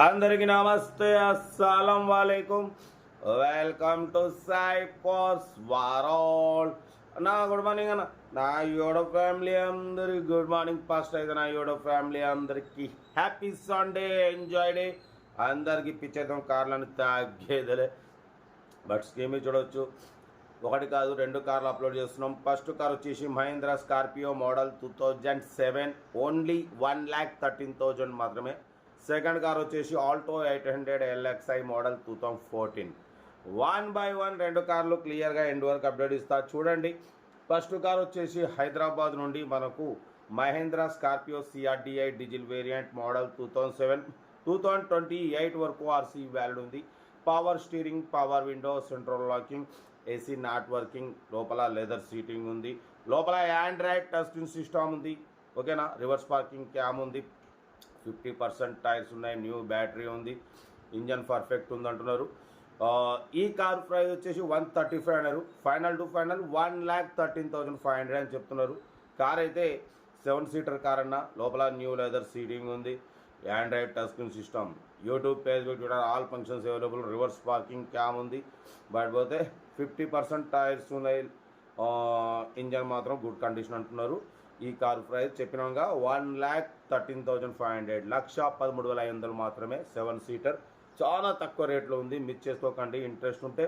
అందరికి నమస్తే, అస్సలం వాలేకుమ్. వెల్కమ్ టు సాయి పోస్ వారోల్. నా గుడ్ మార్నింగ్ అన్న. నా యోడో ఫ్యామిలీ అందరికి గుడ్ మార్నింగ్. ఫస్ట్ అయితే నా యోడో ఫ్యామిలీ అందరికి హ్యాపీ సండే, ఎంజాయ్ డే. అందరికి పిచ్చేద్దాం, కార్లను తాగేదలే. బట్ స్కీమ్ చూడవచ్చు, ఒకటి కాదు రెండు కార్లు అప్లోడ్ చేస్తున్నాం. ఫస్ట్ కార్ వచ్చేసి మహీంద్రా స్కార్పియో మోడల్ 2007, ఓన్లీ 1,13,000 మాత్రమే. సెకండ్ కార్ వచ్చేసి ఆల్టో 800 LXI మోడల్ 2014. 1 by 1 రెండు కార్లు క్లియర్గా ఎండ్ వరకు అప్డేట్ ఇస్తా చూడండి. ఫస్ట్ కార్ వచ్చేసి హైదరాబాద్ నుండి మనకు Mahindra Scorpio CRDI diesel variant model 2007, 2028 వరకు ఆర్సీ వ్యాలిడ్ ఉంది. Power steering, power window, central locking, AC not working, లోపల లెదర్ సీటింగ్ ఉంది, లోపల ఆండ్రాయిడ్ టచ్ స్క్రీన్ సిస్టమ్ ఉంది. ఓకేనా, రివర్స్ పార్కింగ్ క్యామ్ ఉంది, 50% టైర్స్ ఉన్నాయి, న్యూ బ్యాటరీ ఉంది, ఇంజన్ పర్ఫెక్ట్ ఉంది అంటున్నారు. ఈ కార్ ప్రైస్ వచ్చేసి 135 అన్నారు. ఫైనల్ టు ఫైనల్ 1,13,500 అని చెప్తున్నారు. కార్ అయితే 7 సీటర్ కార్ అన్న, లోపల న్యూ లెదర్ సీటింగ్ ఉంది, Android touch screen system, YouTube, Facebook, Twitter all functions available, reverse parking cam ఉంది. బట్ పోతే 50% టైర్స్ ఉన్నాయి, ఇంజన్ మాత్రం గుడ్ కండిషన్ అంటున్నారు. ఈ కారు ప్రైస్ చెప్పినాక 1,13,500, 1,13,500 మాత్రమే. 7 సీటర్, చాలా తక్కువ రేట్లో ఉంది. మిస్ చేసుకోకండి. ఇంట్రెస్ట్ ఉంటే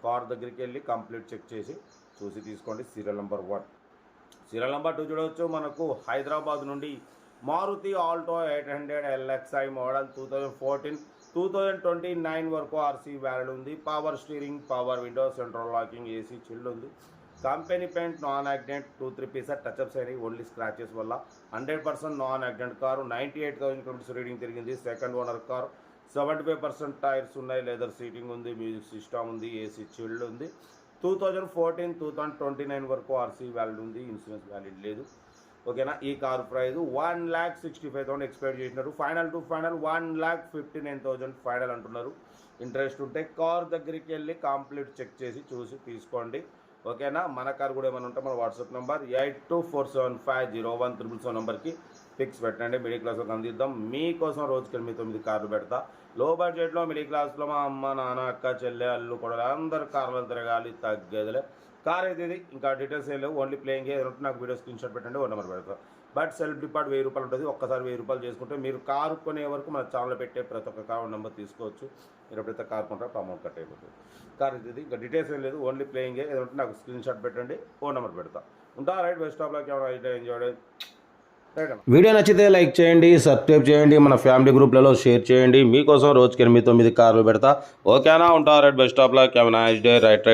కార్ దగ్గరికి వెళ్ళి కంప్లీట్ చెక్ చేసి చూసి తీసుకోండి. Serial number 1. సీరియల్ నెంబర్ 2 చూడవచ్చు, మనకు హైదరాబాద్ నుండి మారుతి ఆల్టో 800 LXI మోడల్ 2014, 2029 వరకు ఆర్సీ వ్యాలిడ్ ఉంది. Power steering, power window, central locking, AC chilled ఉంది. Company paint, non accident, 2-3 pieces touch ups అయినాయి ఓన్లీ స్క్రాచెస్ వల్ల. 100% non accident car. 98,000 kilometres reading తిరిగింది. Second owner car. 75% టైర్స్ ఉన్నాయి, లెదర్ సీటింగ్ ఉంది, music system ఉంది, AC chilled ఉంది. 2014, 2029 వరకు RC valid ఉంది, ఇన్సూరెన్స్ వ్యాలిడ్ లేదు. ఓకేనా, ఈ కారు ప్రైస్ 1,65,000 ఎక్స్పెక్ట్ చేసినారు. ఫైనల్ టు ఫైనల్ 1,59,000 ఫైనల్ అంటున్నారు. ఇంట్రెస్ట్ ఉంటే కార్ దగ్గరికి వెళ్ళి కంప్లీట్ చెక్ చేసి చూసి తీసుకోండి. ఓకేనా, మన కార్ కూడా ఏమైనా ఉంటే మన వాట్సాప్ నెంబర్ 8247501777 నెంబర్కి ఫిక్స్ పెట్టండి. మిడిల్ క్లాస్లోకి అందిద్దాం. మీకోసం రోజుకి 8-9 కార్లు పెడతా. లో బడ్జెట్లో మిడిల్ క్లాస్లో మా అమ్మ, నాన్న, అక్క, చెల్లె, అల్లు కూడా అందరు కార్లు తిరగాలి, తగ్గేదిలే. కార్ అయితే ఇది, ఇంకా డీటెయిల్స్ ఏం లేవు, ఓన్లీ ప్లేయింగ్. ఏదైనా ఉంటే నాకు వీడియో స్క్రీన్ షాట్ పెట్టండి, ఓ నెంబర్ పెడతా. బట్ సెల్ఫ్ డిపార్ట్ 1000 రూపాయలు ఉంటుంది. ఒక్కసారి 1000 రూపాయలు చేసుకుంటే మీరు కారు కొనే వరకు మన ఛానల్లో పెట్టే ప్రతి ఒక్క కార్ నెంబర్ తీసుకోవచ్చు. మీరు ఎప్పుడైతే కార్ కొంటారో అమౌంట్ కట్ అయిపోతుంది. కార్ ఇది, ఇంకా డీటెయిల్స్ ఏం లేదు, ఓన్లీ ప్లేయింగే. ఏదైనా ఉంటే నాకు స్క్రీన్ షాట్ పెట్టండి, ఓ నెంబర్ పెడతా. ఉంటా రైట్. Best of luck. ఎవరైతే ఎంజాయ్. వీడియో నచ్చితే లైక్ చేయండి, సబ్స్క్రైబ్ చేయండి, మన ఫ్యామిలీ గ్రూప్లలో షేర్ చేయండి. మీకోసం రోజుకి 8-9 కార్లు పెడతా. ఓకేనా, ఉంటా right. Best of luck. Have a nice day. Right.